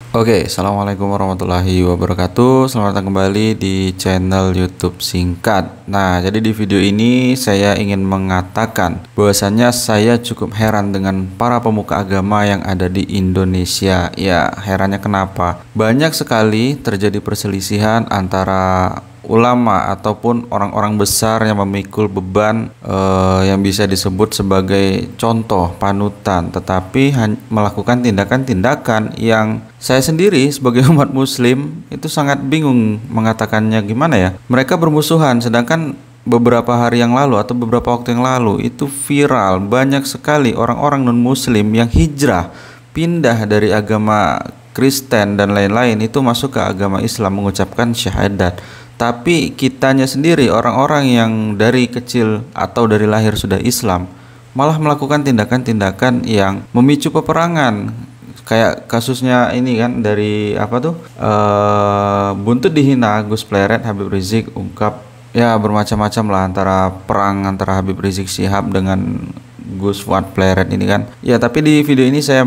Oke, assalamualaikum warahmatullahi wabarakatuh. Selamat datang kembali di channel YouTube Singkat. Nah, jadi di video ini saya ingin mengatakan bahwasannya saya cukup heran dengan para pemuka agama yang ada di Indonesia. Ya, herannya kenapa? Banyak sekali terjadi perselisihan antara ulama ataupun orang-orang besar yang memikul beban yang bisa disebut sebagai contoh panutan, tetapi melakukan tindakan-tindakan yang saya sendiri sebagai umat muslim itu sangat bingung mengatakannya gimana ya. Mereka bermusuhan, sedangkan beberapa hari yang lalu atau beberapa waktu yang lalu itu viral banyak sekali orang-orang non muslim yang hijrah pindah dari agama Kristen dan lain-lain itu masuk ke agama Islam mengucapkan syahadat. Tapi kitanya sendiri, orang-orang yang dari kecil atau dari lahir sudah Islam, malah melakukan tindakan-tindakan yang memicu peperangan. Kayak kasusnya ini kan, dari apa tuh, buntut dihina Gus Pleret, Habib Rizik ungkap ya bermacam-macam lah, antara perang antara Habib Rizik Syihab dengan Gus Fuad Pleret ini kan. Ya, tapi di video ini saya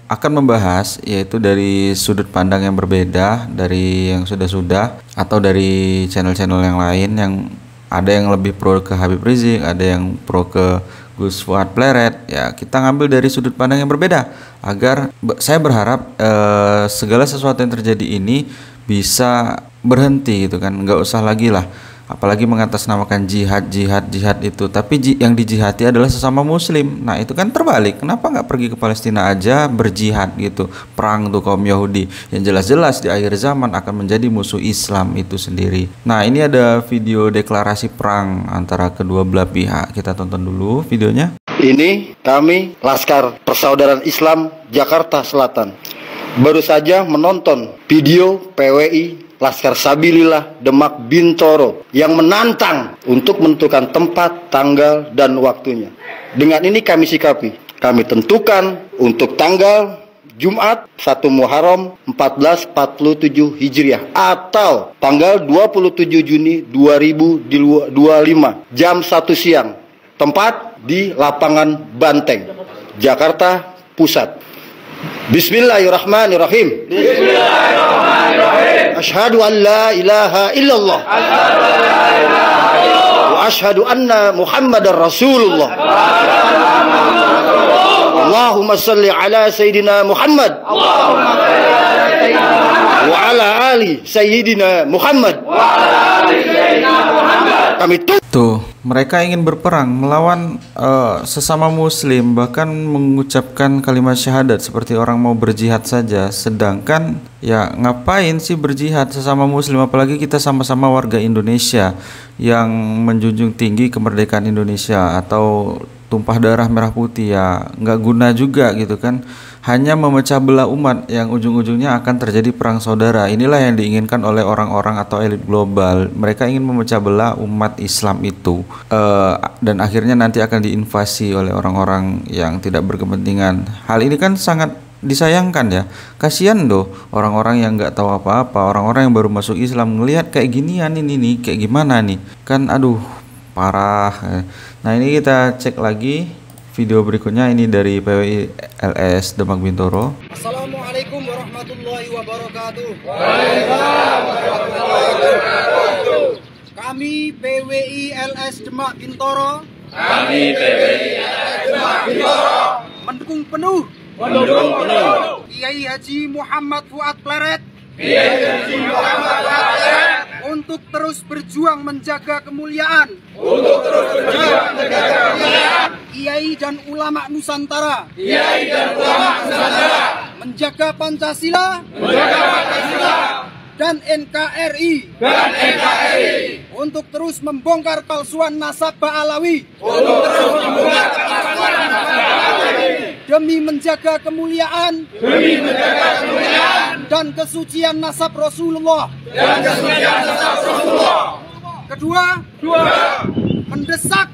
akan membahas yaitu dari sudut pandang yang berbeda dari yang sudah-sudah atau dari channel-channel yang lain, yang ada yang lebih pro ke Habib Rizik, ada yang pro ke Gus Fuad Pleret. Ya, kita ngambil dari sudut pandang yang berbeda agar saya berharap segala sesuatu yang terjadi ini bisa berhenti gitu kan, nggak usah lagi lah apalagi mengatasnamakan jihad itu, tapi yang dijihati adalah sesama muslim. Nah, itu kan terbalik. Kenapa nggak pergi ke Palestina aja berjihad gitu, perang tuh kaum Yahudi yang jelas-jelas di akhir zaman akan menjadi musuh Islam itu sendiri. Nah, ini ada video deklarasi perang antara kedua belah pihak, kita tonton dulu videonya. Ini kami Laskar Persaudaraan Islam Jakarta Selatan baru saja menonton video PWI Laskar Sabilillah Demak Bintoro yang menantang untuk menentukan tempat, tanggal, dan waktunya. Dengan ini kami sikapi. Kami tentukan untuk tanggal Jumat 1 Muharram 1447 Hijriah atau tanggal 27 Juni 2025 jam 1 siang. Tempat di Lapangan Banteng, Jakarta Pusat. Bismillahirrahmanirrahim. Bismillahirrahmanirrahim. Asyhadu an la ilaha illallah. Wa asyhadu anna Muhammadar Rasulullah. Allahumma salli ala Sayyidina Muhammad. Wa ala ali Sayyidina Muhammad. Kami Tuh, mereka ingin berperang melawan sesama muslim, bahkan mengucapkan kalimat syahadat seperti orang mau berjihad saja. Sedangkan ya ngapain sih berjihad sesama muslim, apalagi kita sama-sama warga Indonesia yang menjunjung tinggi kemerdekaan Indonesia atau tumpah darah merah putih. Ya nggak guna juga gitu kan, hanya memecah belah umat yang ujung-ujungnya akan terjadi perang saudara. Inilah yang diinginkan oleh orang-orang atau elit global. Mereka ingin memecah belah umat Islam itu, dan akhirnya nanti akan diinvasi oleh orang-orang yang tidak berkepentingan. Hal ini kan sangat disayangkan ya. Kasihan loh orang-orang yang nggak tahu apa-apa, orang-orang yang baru masuk Islam ngelihat kayak ginian ini nih, kayak gimana nih kan, aduh parah. Nah, ini kita cek lagi video berikutnya, ini dari PWI LS Demak Bintoro. Assalamualaikum warahmatullahi wabarakatuh. Waalaikumsalam warahmatullahi wabarakatuh. Kami PWI LS Demak Bintoro. Mendukung penuh. Kiai Haji Muhammad Fuad Pleret. Untuk terus berjuang menjaga kemuliaan. Kiai dan ulama Nusantara. Menjaga Pancasila. Dan NKRI. Untuk terus membongkar palsuan nasabah Alawi. Demi menjaga kemuliaan. Dan kesucian nasab Rasulullah. Kedua, mendesak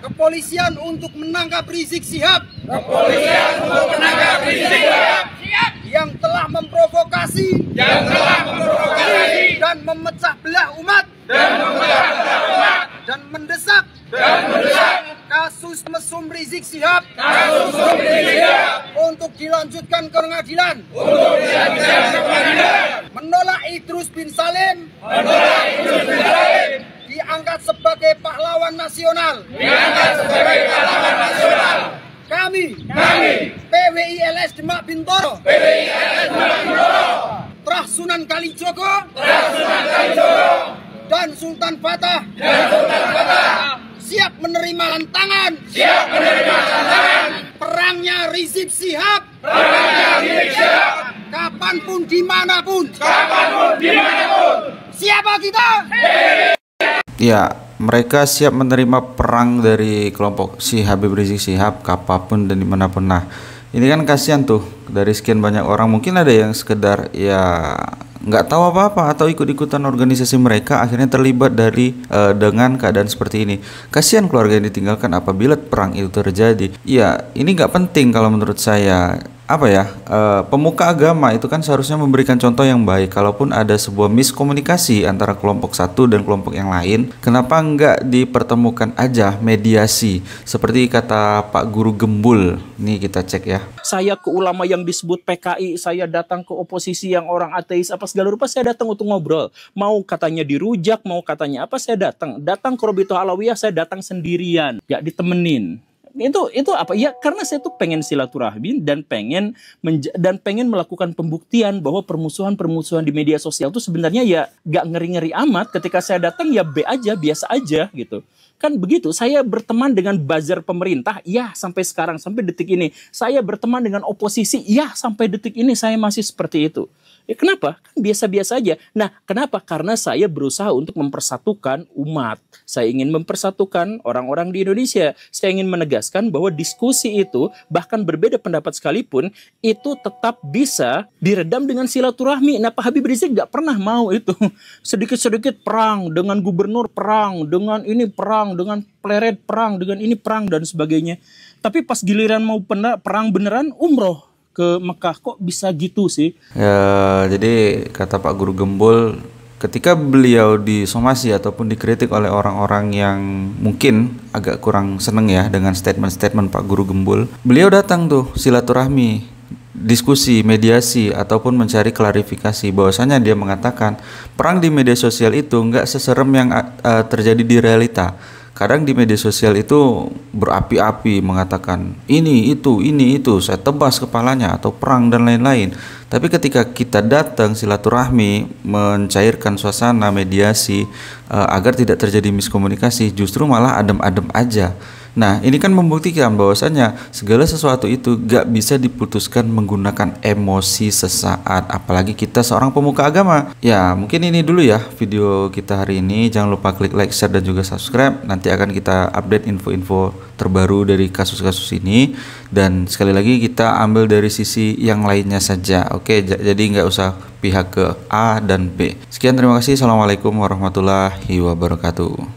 kepolisian untuk menangkap Rizik Syihab yang telah memprovokasi dan memecah belah umat dan mendesak kasus mesum Rizik Syihab untuk dilanjutkan ke pengadilan. Menolak Idrus bin Salim. Diangkat sebagai pahlawan nasional. Kami PWI LS Demak Bintoro. Trah Sunan Kalijogo dan Sultan Fatah siap menerima tantangan. Perangnya Rizik Syihab. Kapanpun, dimanapun. Siapa kita? Ya, mereka siap menerima perang dari kelompok si Habib Rizik Syihab kapanpun dan dimanapun. Nah, ini kan kasihan tuh, dari sekian banyak orang mungkin ada yang sekedar ya nggak tahu apa-apa atau ikut-ikutan organisasi mereka akhirnya terlibat dengan keadaan seperti ini. Kasihan keluarga yang ditinggalkan apabila perang itu terjadi. Ya, ini nggak penting kalau menurut saya. Pemuka agama itu kan seharusnya memberikan contoh yang baik. Kalaupun ada sebuah miskomunikasi antara kelompok satu dan kelompok yang lain, kenapa nggak dipertemukan aja, mediasi seperti kata Pak Guru Gembul. Nih kita cek ya. Saya ke ulama yang disebut PKI, saya datang ke oposisi yang orang ateis apa segala rupa, saya datang untuk ngobrol. Mau katanya dirujak, mau katanya apa, saya datang ke Robitoh Alawiyah, saya datang sendirian, gak ditemenin. Itu apa ya, karena saya tuh pengen silaturahmi dan pengen melakukan pembuktian bahwa permusuhan di media sosial itu sebenarnya ya gak ngeri-ngeri amat. Ketika saya datang ya biasa aja gitu. Kan begitu, saya berteman dengan buzzer pemerintah, ya sampai sekarang, sampai detik ini. Saya berteman dengan oposisi, ya sampai detik ini saya masih seperti itu. Ya kenapa? Kan biasa-biasa aja. Nah, kenapa? Karena saya berusaha untuk mempersatukan umat. Saya ingin mempersatukan orang-orang di Indonesia. Saya ingin menegaskan bahwa diskusi itu, bahkan berbeda pendapat sekalipun, itu tetap bisa diredam dengan silaturahmi. Nah, Pak Habib Rizik nggak pernah mau itu. Sedikit-sedikit perang, dengan gubernur perang, dengan ini perang, dengan pleret perang, dengan ini perang, dan sebagainya. Tapi pas giliran mau perang beneran, umroh ke Mekah, kok bisa gitu sih? Ya, jadi kata Pak Guru Gembul, ketika beliau disomasi ataupun dikritik oleh orang-orang yang mungkin agak kurang seneng ya dengan statement-statement Pak Guru Gembul, beliau datang tuh silaturahmi, diskusi, mediasi, ataupun mencari klarifikasi. Bahwasanya dia mengatakan perang di media sosial itu nggak seserem yang terjadi di realita. Kadang di media sosial itu berapi-api mengatakan ini itu saya tebas kepalanya atau perang dan lain-lain. Tapi ketika kita datang silaturahmi, mencairkan suasana, mediasi agar tidak terjadi miskomunikasi, justru malah adem-adem aja. Nah, ini kan membuktikan bahwasanya segala sesuatu itu gak bisa diputuskan menggunakan emosi sesaat, apalagi kita seorang pemuka agama. Ya, mungkin ini dulu ya video kita hari ini. Jangan lupa klik like, share, dan juga subscribe. Nanti akan kita update info-info terbaru dari kasus-kasus ini. Dan sekali lagi kita ambil dari sisi yang lainnya saja. Oke, jadi nggak usah pihak ke A dan B. Sekian, terima kasih. Assalamualaikum warahmatullahi wabarakatuh.